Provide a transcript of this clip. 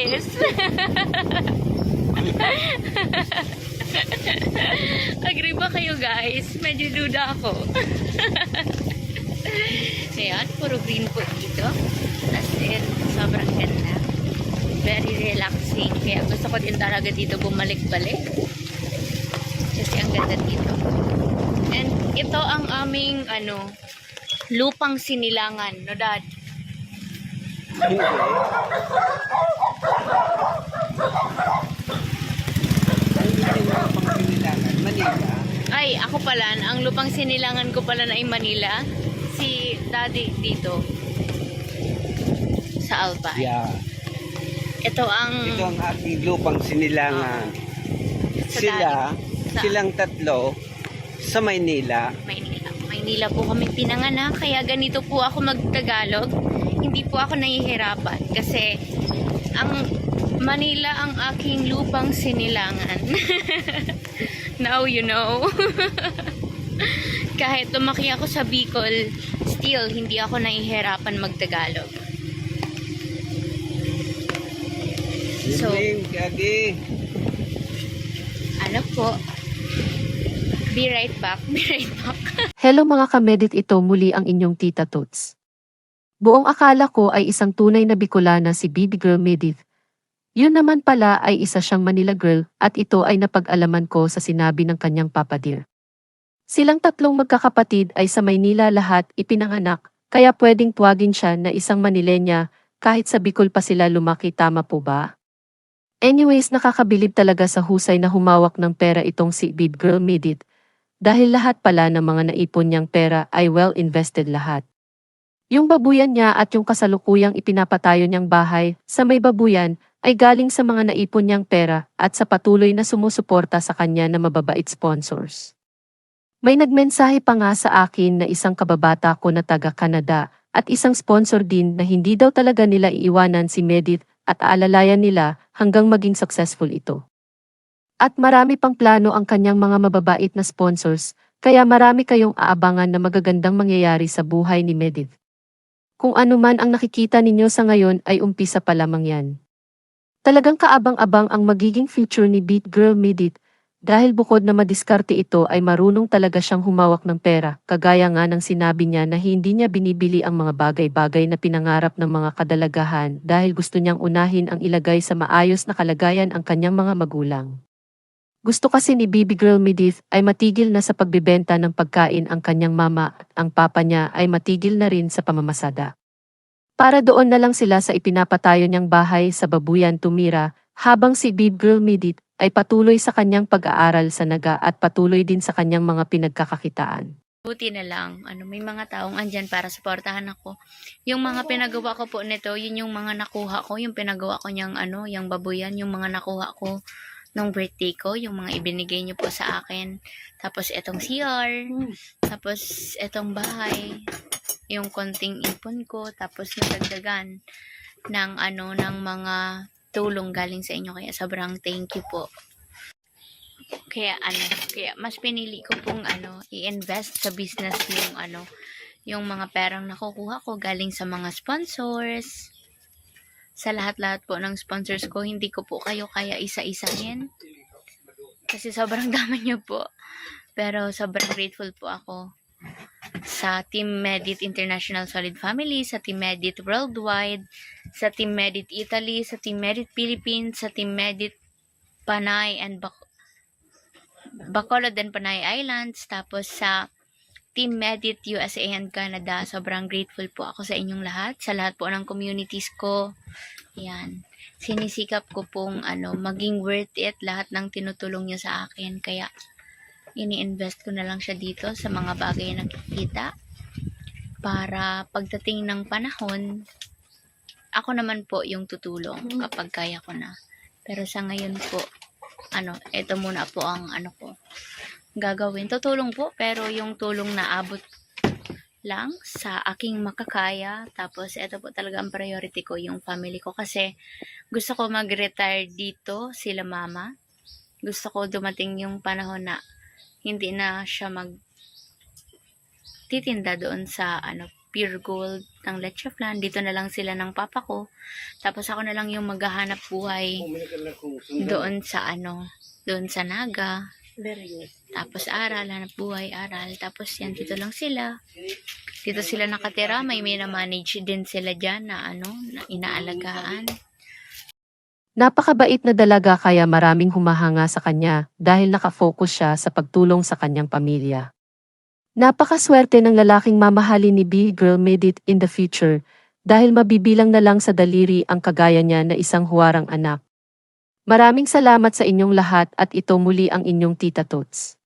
guys. Agree ba kayo guys? Medyo duda ako. Ayan, puro green po dito. As in, sobrang ganda. Very relaxing. Kaya gusto ko din talaga dito bumalik-balik. Kasi ang ganda dito. And ito ang aming, lupang sinilangan. No, Dad? Manila. Ay, ako pala. Ang lupang sinilangan ko pala na ay Manila. Si Daddy dito. Sa Albay. Yeah. Ito ang aking lupang sinilangan. sa Silang tatlo sa Maynila. Maynila po kami pinanganak. Kaya ganito po ako magtagalog. Hindi po ako nahihirapan. Kasi ang Manila ang aking lupang sinilangan. Now you know. Kahit lumaki ako sa Bicol, still hindi ako nahihirapan magtagalog. So, ano po? Be right back. Be right back. Hello mga kamedit, ito muli ang inyong Tita Toots. Buong akala ko ay isang tunay na Bicolana si Baby Girl Medith. Yun naman pala ay isa siyang Manila girl at ito ay napag-alaman ko sa sinabi ng kanyang Papa Dear. Silang tatlong magkakapatid ay sa Maynila lahat ipinanganak, kaya pwedeng tuwagin siya na isang Manilenya kahit sa Bicol pa sila lumaki, tama po ba? Anyways, nakakabilib talaga sa husay na humawak ng pera itong si Baby Girl Medith. Dahil lahat pala ng mga naipon niyang pera ay well invested lahat. Yung babuyan niya at yung kasalukuyang ipinapatayo niyang bahay sa may babuyan ay galing sa mga naipon niyang pera at sa patuloy na sumusuporta sa kanya na mababait sponsors. May nagmensahe pa nga sa akin na isang kababata ko na taga-Canada at isang sponsor din na hindi daw talaga nila iiwanan si Medith at aalalayan nila hanggang maging successful ito. At marami pang plano ang kanyang mga mababait na sponsors, kaya marami kayong aabangan na magagandang mangyayari sa buhay ni Medith. Kung ano man ang nakikita ninyo sa ngayon ay umpisa pa lamang yan. Talagang kaabang-abang ang magiging future ni Baby Girl Medith dahil bukod na madiskarte ito ay marunong talaga siyang humawak ng pera, kagaya nga ng sinabi niya na hindi niya binibili ang mga bagay-bagay na pinangarap ng mga kadalagahan dahil gusto niyang unahin ang ilagay sa maayos na kalagayan ang kanyang mga magulang. Gusto kasi ni Baby Girl Medith ay matigil na sa pagbibenta ng pagkain ang kanyang mama at ang papa niya ay matigil na rin sa pamamasada. Para doon na lang sila sa ipinapatayo niyang bahay sa Babuyan tumira, habang si Baby Girl Medith ay patuloy sa kanyang pag-aaral sa Naga at patuloy din sa kanyang mga pinagkakakitaan. Buti na lang, may mga taong andyan para suportahan ako. Yung mga pinagawa ko po nito, yun yung mga nakuha ko, yung pinagawa ko niyang yung babuyan, yung mga nakuha ko nung birthday ko, yung mga ibinigay niyo po sa akin. Tapos etong CR, tapos etong bahay, yung konting ipon ko, tapos nadagdagan ng ng mga tulong galing sa inyo, kaya sobrang thank you po. Kaya kaya mas pinili ko pong i-invest sa business yung mga perang nakukuha ko galing sa mga sponsors. Sa lahat-lahat po ng sponsors ko, hindi ko po kayo kaya isa-isahin. Kasi sobrang dami niyo po. Pero sobrang grateful po ako sa Team Medith International Solid Family, sa Team Medith Worldwide, sa Team Medith Italy, sa Team Medith Philippines, sa Team Medith Panay and Bacolod and Panay Islands, tapos sa Team Medith USA and Canada. Sobrang grateful po ako sa inyong lahat, sa lahat po ng communities ko. Yan. Sinisikap ko pong maging worth it lahat ng tinutulong niyo sa akin. Kaya ini-invest ko na lang siya dito sa mga bagay na nakikita para pagdating ng panahon, ako naman po yung tutulong kapag kaya ko na. Pero sa ngayon po, ito muna po ang ko gagawin. Tutulong po, pero yung tulong na abot lang sa aking makakaya. Tapos ito po talaga ang priority ko, yung family ko, kasi gusto ko mag-retire dito sila mama. Gusto ko dumating yung panahon na hindi na siya titinda doon sa Pure Gold ng Leche Flan. Dito na lang sila ng papa ko. Tapos ako na lang yung maghahanap buhay doon sa doon sa Naga. Tapos aral, hanap buhay, aral. Tapos yan, dito lang sila. Dito sila nakatira. May mina-manage din sila dyan na na inaalagaan. Napakabait na dalaga kaya maraming humahanga sa kanya dahil nakafocus siya sa pagtulong sa kanyang pamilya. Napakaswerte ng lalaking mamahalin ni B-Girl Medit in the future dahil mabibilang na lang sa daliri ang kagaya niya na isang huwarang anak. Maraming salamat sa inyong lahat at ito muli ang inyong Tita Tots.